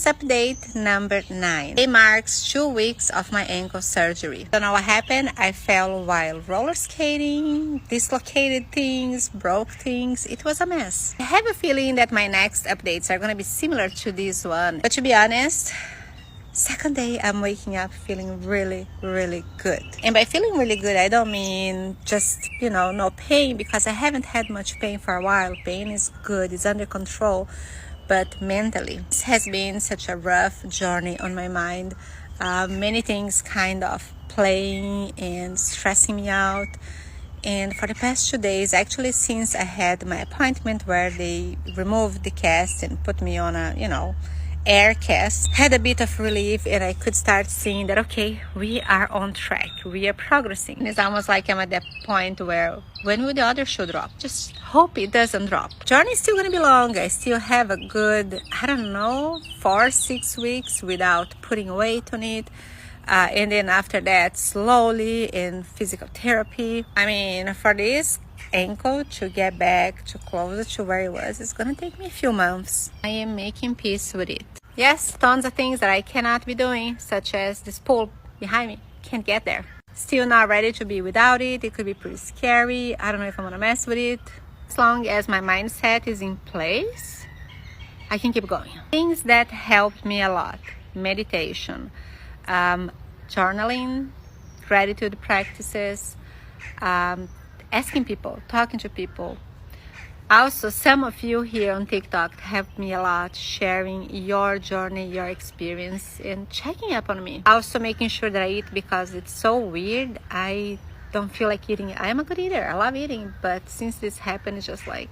Next update, number 9. It marks 2 weeks of my ankle surgery. Don't know what happened. I fell while roller skating, dislocated things, broke things. It was a mess. I have a feeling that my next updates are going to be similar to this one. But to be honest, second day I'm waking up feeling really good. And by feeling really good, I don't mean just, no pain, because I haven't had much pain for a while. Pain is good, it's under control. But mentally, this has been such a rough journey on my mind. Many things kind of playing and stressing me out. And for the past 2 days, actually since I had my appointment where they removed the cast and put me on a, air cast, had a bit of relief, and I could start seeing that, okay, we are on track, we are progressing. And it's almost like I'm at that point where, when will the other shoe drop? Just hope it doesn't drop. Journey is still gonna be long. I still have a good, 4-6 weeks without putting weight on it. And then after that, slowly in physical therapy. For this ankle to get back to closer to where it was, it's gonna take me a few months. I am making peace with it. Yes, tons of things that I cannot be doing, such as this pool behind me. Can't get there. Still not ready to be without it. It could be pretty scary. I don't know if I'm gonna mess with it. As long as my mindset is in place, I can keep going. Things that helped me a lot: meditation, journaling, gratitude practices, asking people, talking to people. Also, some of you here on TikTok helped me a lot, sharing your journey, your experience, and checking up on me. Also making sure that I eat, because it's so weird. I don't feel like eating. I am a good eater. I love eating. But since this happened, it's just like,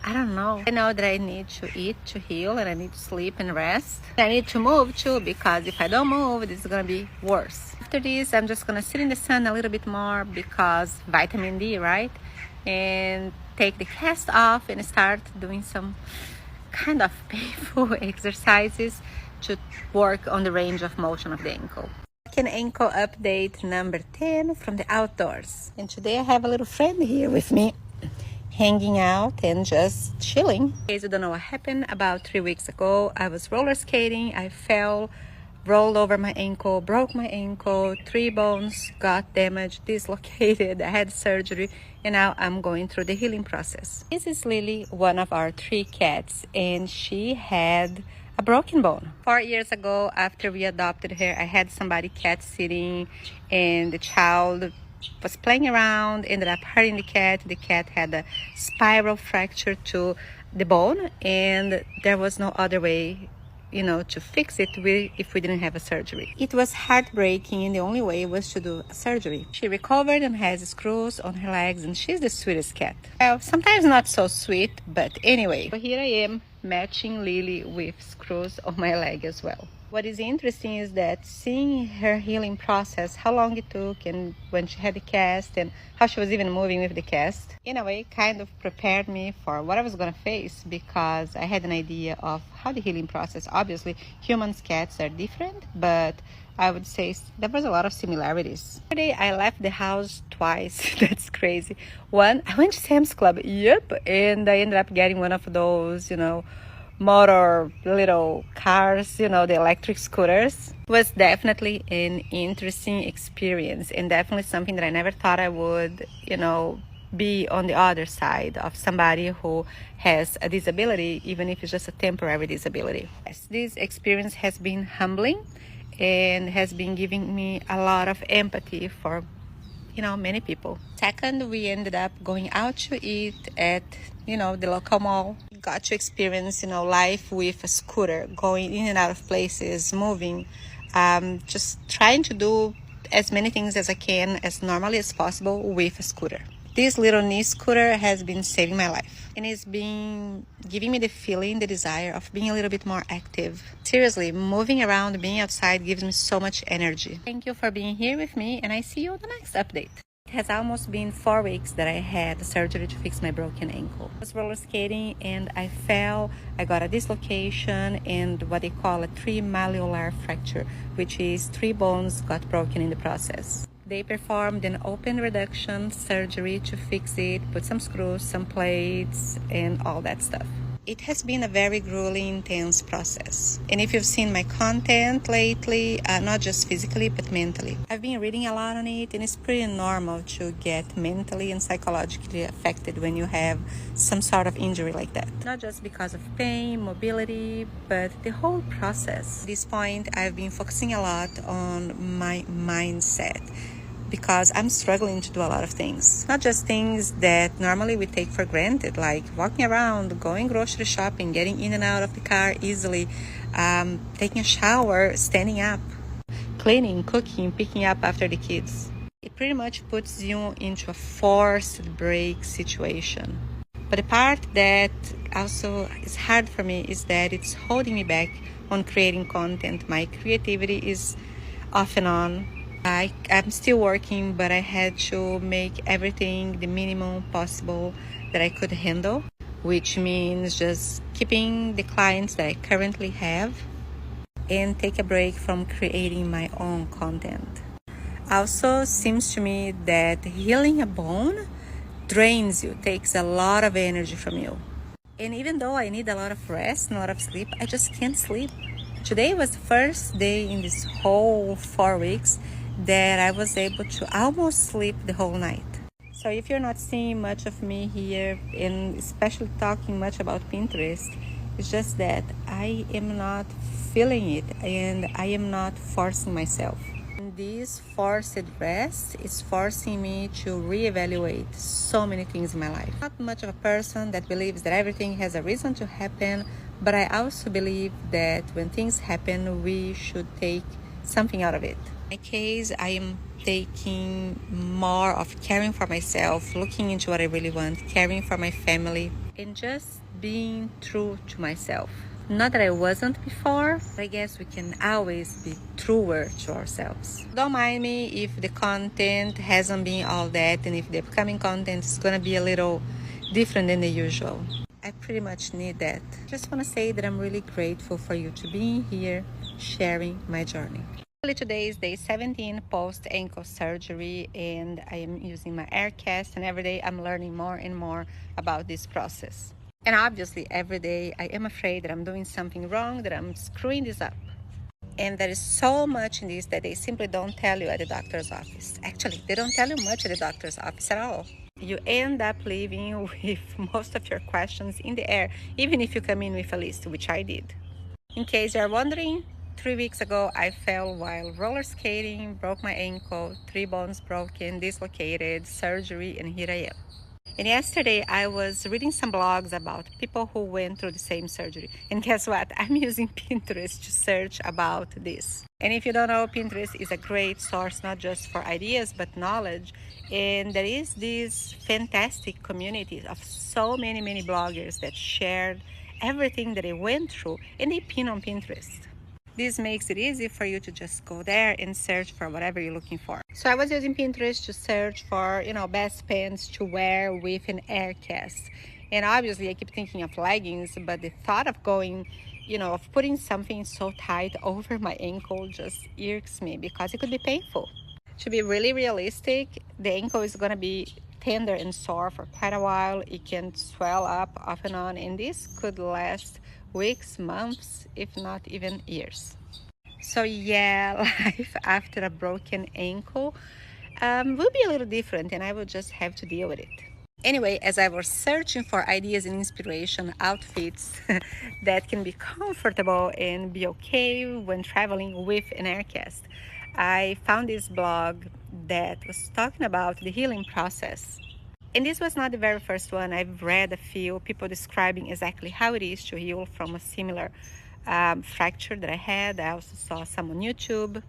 I don't know. I know that I need to eat to heal, and I need to sleep and rest. I need to move too, because if I don't move, it's gonna be worse. After this, I'm just gonna sit in the sun a little bit more, because vitamin D, right? And take the cast off and start doing some kind of painful exercises to work on the range of motion of the ankle. Second ankle update, number 10, from the outdoors. And today I have a little friend here with me, hanging out and just chilling. In case you don't know what happened, about 3 weeks ago, I was roller skating. I fell, rolled over my ankle, broke my ankle, 3 bones got damaged, dislocated. I had surgery, and now I'm going through the healing process. This is Lily, one of our 3 cats, and she had a broken bone. 4 years ago, after we adopted her, I had somebody cat sitting, and the child was playing around, ended up hurting the cat. The cat had a spiral fracture to the bone, and there was no other way to fix it if we didn't have a surgery. It was heartbreaking, and the only way was to do a surgery. She recovered and has screws on her legs, and she's the sweetest cat. Well, sometimes not so sweet, but anyway. So here I am, matching Lily with screws on my leg as well. What is interesting is that seeing her healing process, how long it took, and when she had the cast, and how she was even moving with the cast, in a way kind of prepared me for what I was going to face, because I had an idea of how the healing process, obviously humans, cats are different, but I would say there was a lot of similarities. Today I left the house twice. That's crazy. One, I went to Sam's Club, and I ended up getting one of those, motor little cars, the electric scooters. Was definitely an interesting experience, and definitely something that I never thought I would, be on the other side of somebody who has a disability, even if it's just a temporary disability. Yes, this experience has been humbling and has been giving me a lot of empathy for many people. Second, we ended up going out to eat at the local mall. Got to experience life with a scooter, going in and out of places, moving, just trying to do as many things as I can as normally as possible with a scooter. This little knee scooter has been saving my life, and it's been giving me the feeling, the desire of being a little bit more active. Seriously, moving around, being outside gives me so much energy. Thank you for being here with me, and I see you on the next update. It has almost been 4 weeks that I had surgery to fix my broken ankle. I was roller skating and I fell. I got a dislocation and what they call a trimalleolar fracture, which is 3 bones got broken in the process. They performed an open reduction surgery to fix it, put some screws, some plates, and all that stuff. It has been a very grueling, intense process. And if you've seen my content lately, not just physically, but mentally, I've been reading a lot on it, and it's pretty normal to get mentally and psychologically affected when you have some sort of injury like that. Not just because of pain, mobility, but the whole process. At this point, I've been focusing a lot on my mindset, because I'm struggling to do a lot of things. Not just things that normally we take for granted, like walking around, going grocery shopping, getting in and out of the car easily, taking a shower, standing up, cleaning, cooking, picking up after the kids. It pretty much puts you into a forced break situation. But the part that also is hard for me is that it's holding me back on creating content. My creativity is off and on. I'm still working, but I had to make everything the minimum possible that I could handle, which means just keeping the clients that I currently have and take a break from creating my own content. Also, seems to me that healing a bone drains you, takes a lot of energy from you. And even though I need a lot of rest and a lot of sleep, I just can't sleep. Today was the first day in this whole 4 weeks that I was able to almost sleep the whole night. So if you're not seeing much of me here, and especially talking much about Pinterest, it's just that I am not feeling it and I am not forcing myself. And this forced rest is forcing me to reevaluate so many things in my life. Not much of a person that believes that everything has a reason to happen, but I also believe that when things happen, we should take something out of it. In my case, I am taking more of caring for myself, looking into what I really want, caring for my family, and just being true to myself. Not that I wasn't before, but I guess we can always be truer to ourselves. Don't mind me if the content hasn't been all that, and if the upcoming content is gonna be a little different than the usual. I pretty much need that. Just want to say that I'm really grateful for you to be here sharing my journey. Today is day 17 post ankle surgery, and I am using my air cast, and every day I'm learning more and more about this process. And obviously every day I am afraid that I'm doing something wrong, that I'm screwing this up. And there is so much in this that they simply don't tell you at the doctor's office. Actually, they don't tell you much at the doctor's office at all. You end up leaving with most of your questions in the air, even if you come in with a list, which I did. In case you're wondering, 3 weeks ago I fell while roller skating, broke my ankle, 3 bones broken, dislocated, surgery, and here I am. And yesterday I was reading some blogs about people who went through the same surgery. And guess what? I'm using Pinterest to search about this. And if you don't know, Pinterest is a great source, not just for ideas, but knowledge. And there is this fantastic community of so many bloggers that shared everything that they went through, and they pin on Pinterest. This makes it easy for you to just go there and search for whatever you're looking for. So I was using Pinterest to search for, best pants to wear with an air cast. And obviously I keep thinking of leggings, but the thought of going, of putting something so tight over my ankle just irks me because it could be painful. To be really realistic, the ankle is going to be tender and sore for quite a while. It can swell up off and on, and this could last weeks, months, if not even years. So yeah, life after a broken ankle will be a little different, and I will just have to deal with it. Anyway, as I was searching for ideas and inspiration, outfits that can be comfortable and be okay when traveling with an air cast, I found this blog that was talking about the healing process. And this was not the very first one. I've read a few people describing exactly how it is to heal from a similar fracture that I had. I also saw some on YouTube.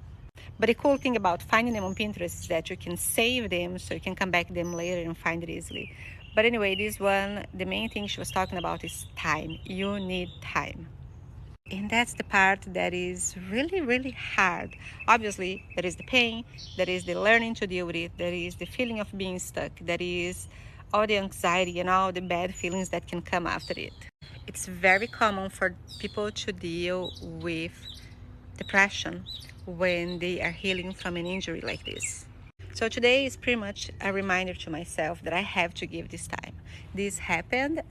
But the cool thing about finding them on Pinterest is that you can save them so you can come back to them later and find it easily. But anyway, this one, the main thing she was talking about is time. You need time. And that's the part that is really hard. Obviously, there is the pain, there is the learning to deal with it, there is the feeling of being stuck, there is all the anxiety and all the bad feelings that can come after it. It's very common for people to deal with depression when they are healing from an injury like this. So today is pretty much a reminder to myself that I have to give this time. This happened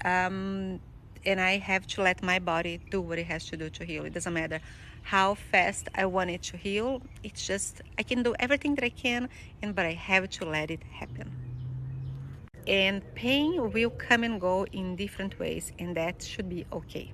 and I have to let my body do what it has to do to heal. It doesn't matter how fast I want it to heal. It's just I can do everything that I can, but I have to let it happen. And pain will come and go in different ways, and that should be okay.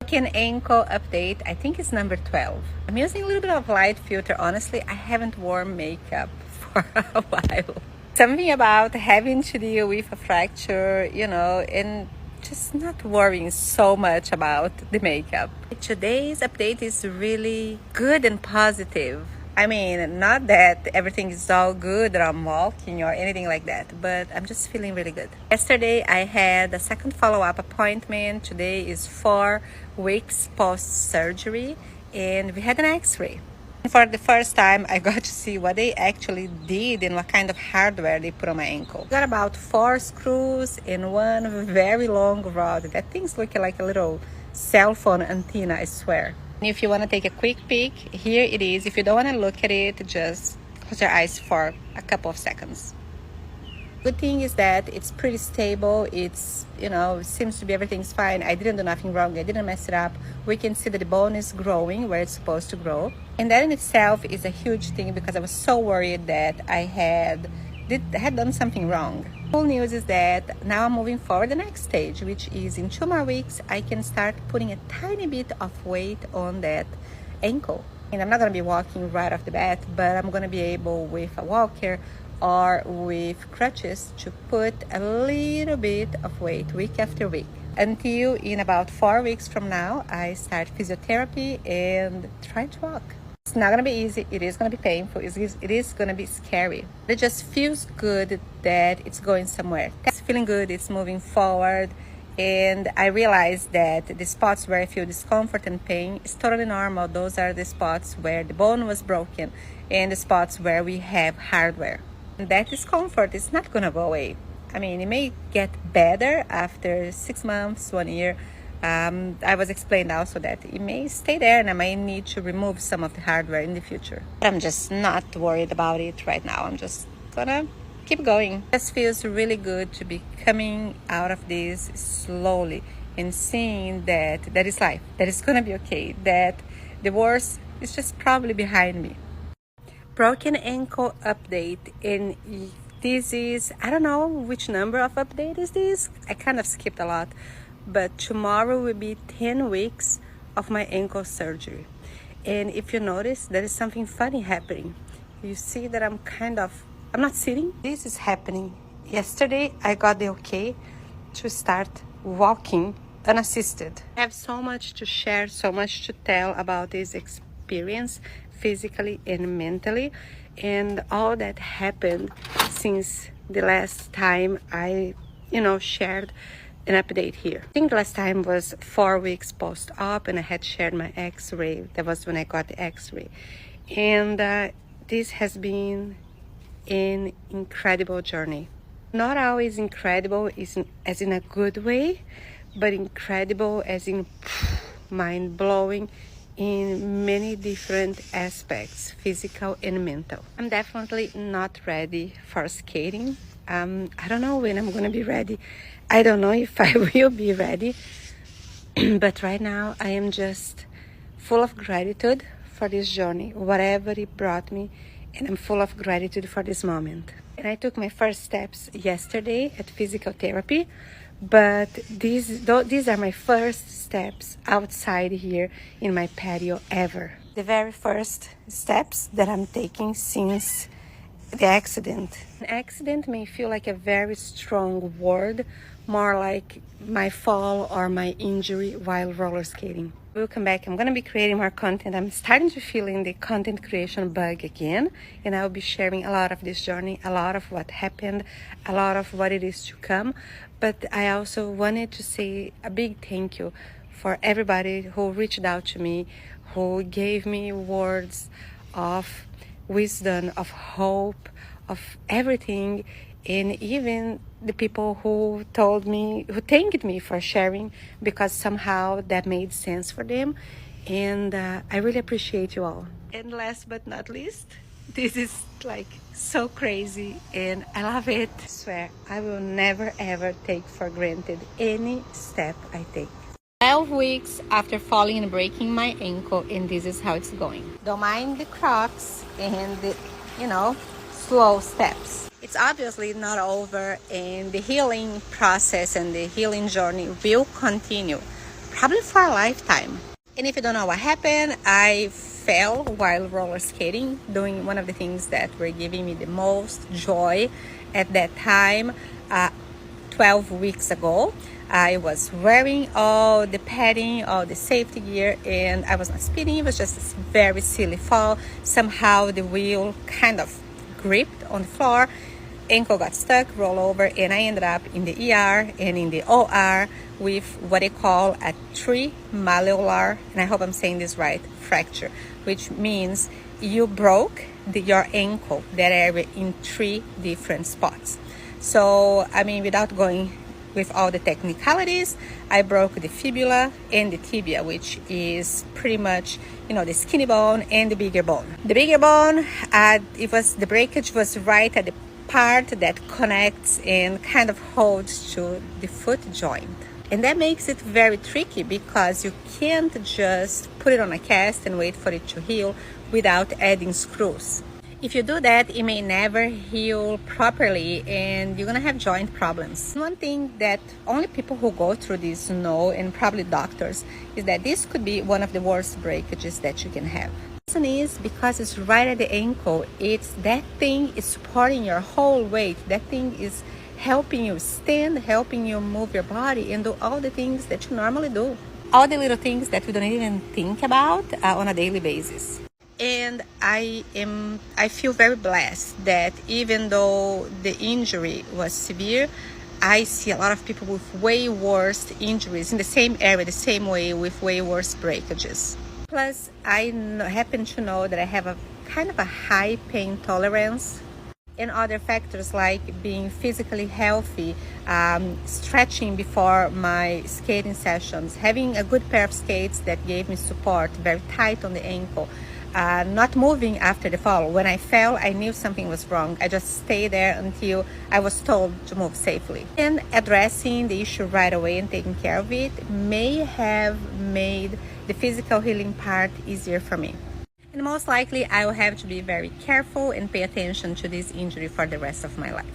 Broken ankle update, I think it's number 12. I'm using a little bit of light filter. Honestly, I haven't worn makeup for a while. Something about having to deal with a fracture, and just not worrying so much about the makeup. Today's update is really good and positive. I mean, not that everything is all good or I'm walking or anything like that, but I'm just feeling really good. Yesterday, I had a second follow-up appointment. Today is 4 weeks post-surgery, and we had an x-ray. For the first time, I got to see what they actually did and what kind of hardware they put on my ankle. Got about 4 screws and one very long rod. That thing's looking like a little cell phone antenna, I swear. If you want to take a quick peek, here it is. If you don't want to look at it, just close your eyes for a couple of seconds. Good thing is that it's pretty stable. It's, seems to be everything's fine. I didn't do nothing wrong. I didn't mess it up. We can see that the bone is growing where it's supposed to grow. And that in itself is a huge thing because I was so worried that I had done something wrong. Cool news is that now I'm moving forward the next stage, which is in 2 more weeks, I can start putting a tiny bit of weight on that ankle. And I'm not going to be walking right off the bat, but I'm going to be able with a walker or with crutches to put a little bit of weight week after week. Until in about 4 weeks from now, I start physiotherapy and try to walk. It's not going to be easy. It is going to be painful. It is going to be scary. It just feels good that it's going somewhere. It's feeling good. It's moving forward. And I realized that the spots where I feel discomfort and pain is totally normal. Those are the spots where the bone was broken and the spots where we have hardware. And that discomfort is not going to go away. I mean, it may get better after 6 months, 1 year. I was explained also that it may stay there and I may need to remove some of the hardware in the future. I'm just not worried about it right now. I'm just gonna keep going. It just feels really good to be coming out of this slowly and seeing that is life, that it's gonna be okay, that the worst is just probably behind me. Broken ankle update, and this is, I don't know which number of update is this. I kind of skipped a lot. But tomorrow will be 10 weeks of my ankle surgery. And if you notice, there is something funny happening. You see that I'm not sitting. This is happening. Yesterday, I got the okay to start walking unassisted. I have so much to share, so much to tell about this experience, physically and mentally, and all that happened since the last time I, shared an update here. I think the last time was 4 weeks post-op, and I had shared my x-ray. That was when I got the x-ray. And this has been an incredible journey. Not always incredible as in a good way, but incredible as in mind-blowing in many different aspects, physical and mental. I'm definitely not ready for skating. I don't know when I'm gonna be ready. I don't know if I will be ready. But right now I am just full of gratitude for this journey, whatever it brought me, and I'm full of gratitude for this moment. And I took my first steps yesterday at physical therapy, but these are my first steps outside here in my patio ever. The very first steps that I'm taking since the accident. An accident may feel like a very strong word, more like my fall or my injury while roller skating. We'll come back. I'm going to be creating more content. I'm starting to feel in the content creation bug again, and I'll be sharing a lot of this journey, a lot of what happened, a lot of what it is to come. But I also wanted to say a big thank you for everybody who reached out to me, who gave me words of wisdom, of hope, of everything, and even the people who thanked me for sharing, because somehow that made sense for them. And I really appreciate you all. And last but not least, this is like so crazy and I love it. I swear I will never ever take for granted any step I take. 12 weeks after falling and breaking my ankle, and this is how it's going. Don't mind the crocs and the, slow steps. It's obviously not over, and the healing process and the healing journey will continue, probably for a lifetime. And if you don't know what happened, I fell while roller skating, doing one of the things that were giving me the most joy at that time, 12 weeks ago. I was wearing all the padding, all the safety gear, and I was not speeding. It was just a very silly fall. Somehow the wheel kind of gripped on the floor, ankle got stuck, roll over, and I ended up in the ER and in the OR with what they call a trimalleolar, and I hope I'm saying this right, fracture, which means you broke your ankle, that area, in 3 different spots. So, without going with all the technicalities, I broke the fibula and the tibia, which is pretty much, the skinny bone and the bigger bone. The bigger bone, the breakage was right at the part that connects and kind of holds to the foot joint. And that makes it very tricky because you can't just put it on a cast and wait for it to heal without adding screws. If you do that, it may never heal properly and you're gonna have joint problems. One thing that only people who go through this know, and probably doctors, is that this could be one of the worst breakages that you can have. The reason is because it's right at the ankle. That thing is supporting your whole weight. That thing is helping you stand, helping you move your body and do all the things that you normally do. All the little things that we don't even think about on a daily basis. And I feel very blessed that even though the injury was severe, I see a lot of people with way worse injuries in the same area, the same way, with way worse breakages. Plus, I happen to know that I have a kind of a high pain tolerance, and other factors like being physically healthy, stretching before my skating sessions, having a good pair of skates that gave me support, very tight on the ankle, not moving after the fall. When I fell, I knew something was wrong. I just stayed there until I was told to move safely. And addressing the issue right away and taking care of it may have made the physical healing part easier for me. And most likely, I will have to be very careful and pay attention to this injury for the rest of my life.